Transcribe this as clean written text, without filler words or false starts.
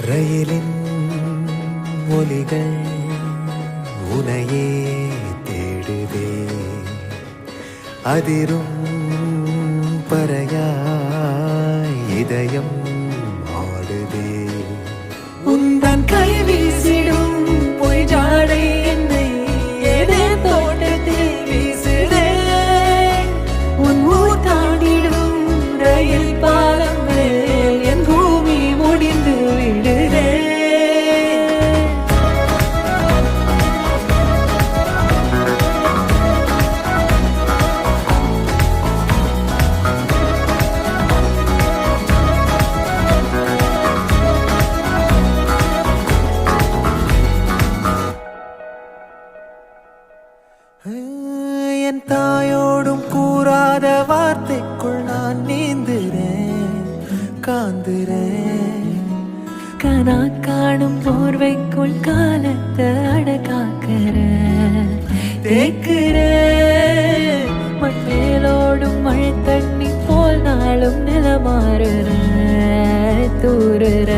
ரயிலின் ஒலிகள் உனையே தேடுதே, அதிரும் பறையாய் இதயம் ஆடுதே. உந்தன் கை வீசிடும் பொய் ஜாடை என்னை ஏதே தோட்டத்தில் வீசுதே. உன் ஊர் தாண்டிடும் ரயில் பாலம் மேல் என் பூமி முடிந்து விடுதே. என் தாயோடும் கூறாத வார்த்தைக்குள் நான் நீந்துறேன், காந்துறேன். கனா காணும் போர்வைக்குள் காலத்தை அடக்காக்கிற தேக்குற. மண்மேலோடும் மழை தண்ணி போல் நாளும் நிலமாறுற தூறுற.